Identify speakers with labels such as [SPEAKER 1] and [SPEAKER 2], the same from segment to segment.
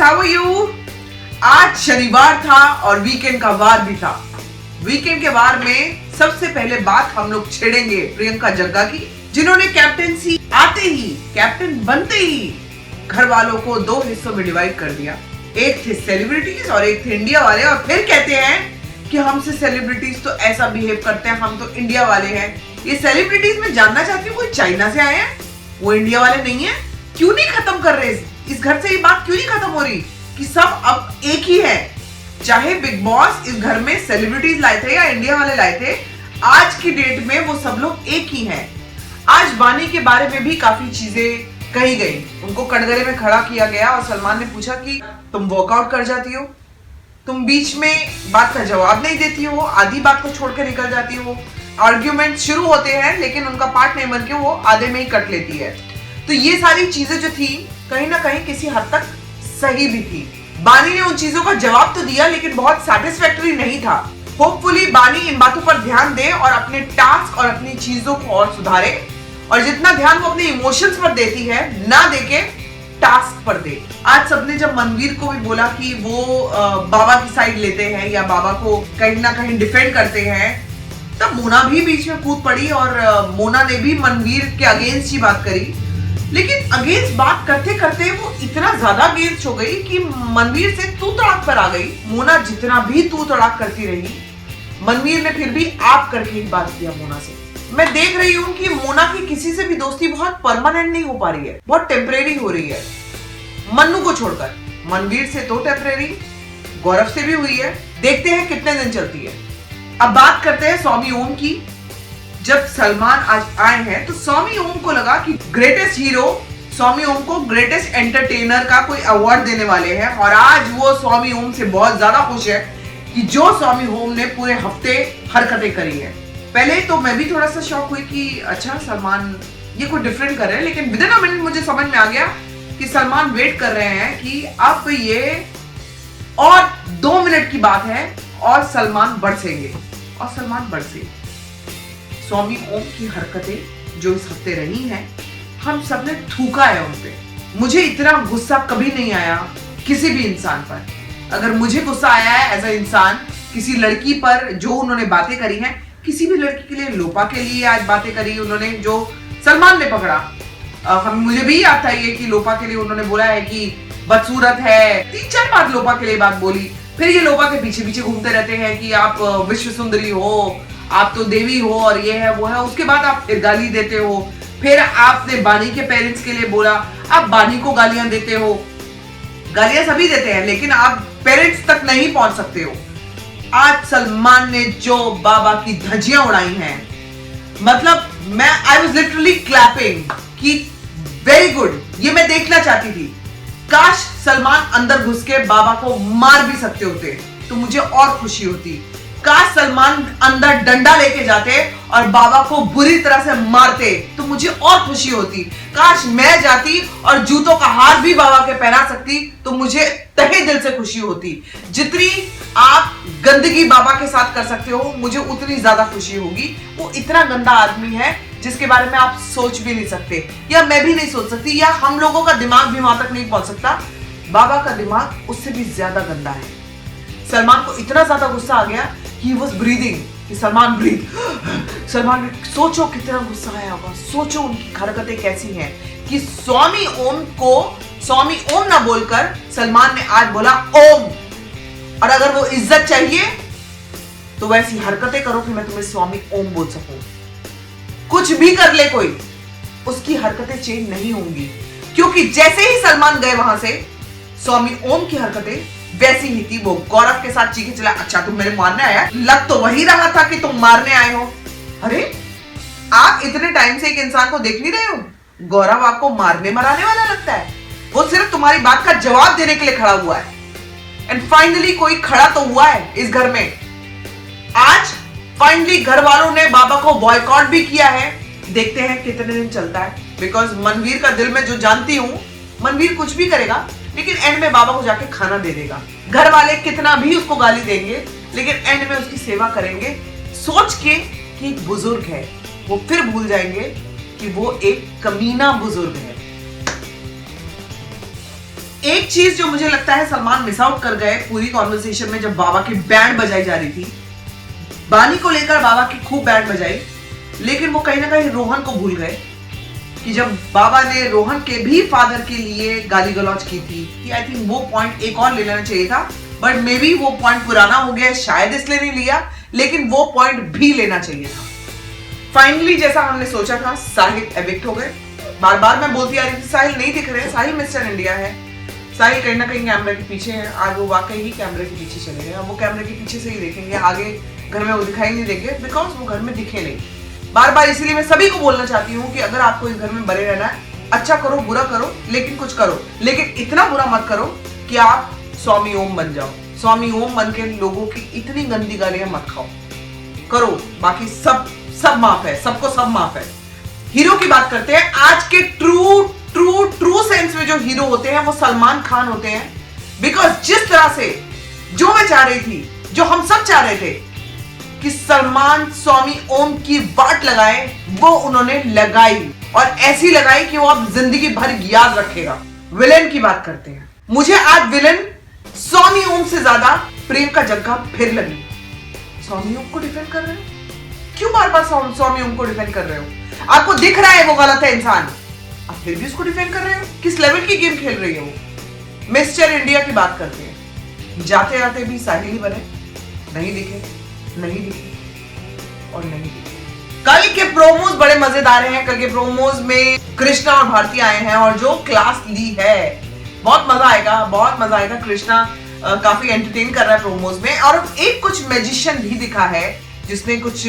[SPEAKER 1] How are you? आज शनिवार था और वीकेंड का वार भी था। वीकेंड के वार में सबसे पहले बात हम लोग छेड़ेंगे प्रियंका जग्गा की, जिन्होंने कैप्टेंसी आते ही, कैप्टन बनते ही घर वालों को दो हिस्सों में डिवाइड कर दिया। एक थे सेलिब्रिटीज और एक थे इंडिया वाले, और फिर कहते हैं कि हमसे सेलिब्रिटीज तो ऐसा बिहेव करते हैं, हम तो इंडिया वाले हैं। ये सेलिब्रिटीज मैं जानना चाहती हूँ, कोई चाइना से आए हैं, वो इंडिया वाले नहीं है? क्यों नहीं खत्म कर रहे इस घर से? ये बात क्यों नहीं खत्म हो रही कि सब अब एक ही है? चाहे बिग बॉस इस घर में सेलिब्रिटीज लाए थे या इंडिया वाले लाए थे, आज की डेट में वो सब लोग एक ही हैं। आज बानी के बारे में भी काफी चीजें कही गई, उनको कटघरे में खड़ा किया गया और सलमान ने पूछा कि तुम वर्कआउट कर जाती हो, तुम बीच में बात का जवाब नहीं देती हो, आधी बात को छोड़ के निकल जाती हो। आर्ग्यूमेंट शुरू होते हैं लेकिन उनका पार्ट नहीं बन के वो आधे में ही कट लेती है। तो ये सारी चीजें जो थी कहीं ना कहीं किसी हद तक सही भी थी। बानी ने उन चीजों का जवाब तो दिया लेकिन बहुत सैटिस्फैक्टरी नहीं था। होपफुली बानी इन बातों पर ध्यान दे और अपने टास्क और अपनी चीजों को और सुधारे, और जितना ध्यान वो अपने इमोशंस पर देती है ना देके टास्क पर दे। आज सबने जब मनवीर को भी बोला कि वो बाबा की साइड लेते हैं या बाबा को कहीं ना कहीं डिफेंड करते हैं, तब मोना भी बीच में कूद पड़ी और मोना ने भी मनवीर के अगेंस्ट ही बात करी। लेकिन अगेंस्ट बात करते करते वो इतना ज्यादा अगेंस्ट हो गई कि मनवीर से तू तड़ाक पर आ गई। मोना जितना भी तू तड़ाक करती रही, मनवीर ने फिर भी आप करके ही बात किया मोना से। मैं देख रही हूँ कि मोना की किसी से भी दोस्ती बहुत परमानेंट नहीं हो पा रही है, बहुत टेम्परेरी हो रही है। मन्नू को छोड़कर, मनवीर से तो टेम्परेरी, गौरव से भी हुई है, देखते हैं कितने दिन चलती है। अब बात करते हैं स्वामी ओम की। जब सलमान आज आए हैं तो स्वामी ओम को लगा कि ग्रेटेस्ट हीरो स्वामी ओम को ग्रेटेस्ट एंटरटेनर का कोई अवार्ड देने वाले हैं, और आज वो स्वामी ओम से बहुत ज्यादा खुश है कि जो स्वामी ओम ने पूरे हफ्ते हरकतें करी है। पहले तो मैं भी थोड़ा सा शॉक हुई कि अच्छा सलमान ये कोई डिफरेंट कर रहे हैं, लेकिन विदिन अ मिनट मुझे समझ में आ गया कि सलमान वेट कर रहे हैं कि अब ये और 2 मिनट की बात है और सलमान बरसेंगे, और सलमान बरसे। स्वामी ओम की हरकतें जो इस हफ्ते रही हैं, हम सबने थूका है उन पे। मुझे इतना गुस्सा कभी नहीं आया किसी भी इंसान पर। अगर मुझे गुस्सा आया है एज अ इंसान किसी लड़की पर जो उन्होंने बातें करी हैं, किसी भी लड़की के लिए, लोपा के लिए आज बातें करी उन्होंने जो सलमान ने पकड़ा। मुझे भी याद था ये कि लोपा के लिए उन्होंने बोला है कि बदसूरत है, 3-4 बार लोपा के लिए बात बोली। फिर ये लोपा के पीछे पीछे घूमते रहते हैं कि आप विश्व सुंदरी हो, आप तो देवी हो और ये है वो है। उसके बाद आप फिर गाली देते हो। फिर आपने बानी के पेरेंट्स के लिए बोला, आप बानी को गालियां देते हो। गालियां सभी देते हैं लेकिन आप पेरेंट्स तक नहीं पहुंच सकते हो। आज सलमान ने जो बाबा की धज्जियां उड़ाई हैं, मतलब मैं आई वाज लिटरली क्लैपिंग कि वेरी गुड, ये मैं देखना चाहती थी। काश सलमान अंदर घुस के बाबा को मार भी सकते होते तो मुझे और खुशी होती। काश सलमान अंदर डंडा लेके जाते और बाबा को बुरी तरह से मारते तो मुझे और खुशी होती। काश मैं जाती और जूतों का हार भी बाबा के पहना सकती तो मुझे तहे दिल से खुशी होती। जितनी आप गंदगी बाबा के साथ कर सकते हो, मुझे उतनी ज्यादा खुशी होगी। वो इतना गंदा आदमी है जिसके बारे में आप सोच भी नहीं सकते, या मैं भी नहीं सोच सकती, या हम लोगों का दिमाग भी वहां तक नहीं पहुंच सकता। बाबा का दिमाग उससे भी ज्यादा गंदा है। सलमान को इतना ज्यादा गुस्सा आ गया कि he was breathing, कि सलमान ब्रीथ। सलमान, सोचो कितना गुस्सा आया होगा, सोचो उनकी हरकतें कैसी हैं कि स्वामी ओम को स्वामी ओम ना बोलकर सलमान ने आज बोला ओम। और अगर वो इज्जत चाहिए तो वैसी हरकतें करो कि मैं तुम्हें स्वामी ओम बोल सकूं। कुछ भी कर ले कोई, उसकी हरकतें चेंज नहीं होंगी, क्योंकि जैसे ही सलमान गए वहां से, स्वामी ओम की हरकतें वैसी ही थी। वो गौरव के साथ चीखे चला, अच्छा तुम मेरे मारने आया, लग तो वही रहा था कि तुम मारने आए हो। अरे आप इतने टाइम से एक इंसान को देख नहीं रहे हो, गौरव आपको मारने मराने वाला लगता है। वो सिर्फ तुम्हारी बात का जवाब देने के लिए खड़ा हुआ है। एंड फाइनली कोई खड़ा तो हुआ है इस घर में। आज फाइनली घर वालों ने बाबा को बॉयकॉट भी किया है। देखते हैं कितने दिन चलता है, बिकॉज मनवीर का दिल में जो जानती हूं, मनवीर कुछ भी करेगा लेकिन एंड में बाबा को जाके खाना दे देगा। घर वाले कितना भी उसको गाली देंगे लेकिन एंड में उसकी सेवा करेंगे, सोच के कि एक बुजुर्ग है। वो फिर भूल जाएंगे कि वो एक कमीना बुजुर्ग है। एक चीज जो मुझे लगता है सलमान मिस आउट कर गए पूरी कॉन्वर्सेशन में, जब बाबा की बैंड बजाई जा रही थी, बानी को लेकर बाबा की खूब बैंड बजाई, लेकिन वो कहीं ना कहीं रोहन को भूल गए कि जब बाबा ने रोहन के भी फादर के लिए गाली गलौज की थी, आई थिंक वो पॉइंट एक और ले लेना चाहिए था, बट मे बी वो पॉइंट पुराना हो गया, शायद इसलिए नहीं लिया, लेकिन वो पॉइंट भी लेना चाहिए था। फाइनली जैसा हमने सोचा था, साहिल एविक्ट हो गए। बार बार मैं बोलती आ रही थी साहिल नहीं दिख रहे, साहिल मिस्टर इंडिया है, साहिल कहीं ना कहीं कैमरे के पीछे है। आज वो वाकई ही कैमरे के पीछे चले गए, अब वो कैमरे के पीछे से ही देखेंगे, आगे घर में वो दिखाई नहीं देंगे, बिकॉज वो घर में दिखे नहीं। बार बार इसीलिए मैं सभी को बोलना चाहती हूँ कि अगर आपको इस घर में बने रहना है, अच्छा करो बुरा करो, लेकिन कुछ करो, लेकिन इतना बुरा मत करो कि आप स्वामी ओम बन जाओ। स्वामी ओम बन के लोगों की इतनी गंदी गालियां मत खाओ, करो, बाकी सब माफ है, सबको सब माफ है। हीरो की बात करते हैं। आज के ट्रू सेंस में जो हीरो होते हैं वो सलमान खान होते हैं, बिकॉज जिस तरह से जो मैं चाह रही थी, जो हम सब चाह रहे थे कि सलमान स्वामी ओम की वाट लगाए, वो उन्होंने लगाई, और ऐसी लगाई कि वो अब जिंदगी भर याद रखेगा। विलेन की बात करते हैं। मुझे आज विलेन स्वामी ओम से ज्यादा प्रियंका जग्गा फिर लगी। स्वामी ओम को डिफेंड कर रहे हो, क्यों बार बार स्वामी ओम को डिफेंड कर रहे हो? आपको दिख रहा है वो गलत है इंसान, आप फिर भी उसको डिफेंड कर रहे हो? किस लेवल की गेम खेल रही है वो? मिस्टर इंडिया की बात करते हैं। जाते जाते भी साहिल ही बने, नहीं दिखे और नहीं दिखे। कल के प्रोमोज बड़े मजेदार हैं। कल के प्रोमोज में कृष्णा और भारती आए हैं और जो क्लास ली है, बहुत मजा आएगा। कृष्णा काफी एंटरटेन कर रहा है प्रोमोज में, और एक कुछ मैजिशियन भी दिखा है जिसने कुछ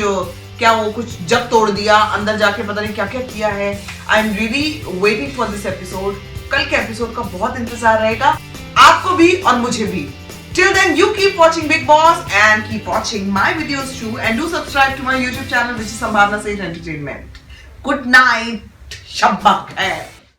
[SPEAKER 1] कुछ जग तोड़ दिया, अंदर जाके पता नहीं क्या क्या किया है। I am really waiting for this episode. कल के एपिसोड का बहुत इंतजार रहेगा, आपको भी और मुझे भी। Till then, you keep watching Big Boss and keep watching my videos too, and do subscribe to my YouTube channel, which is Sambhavna Sage Entertainment. Good night, Shabba Khair.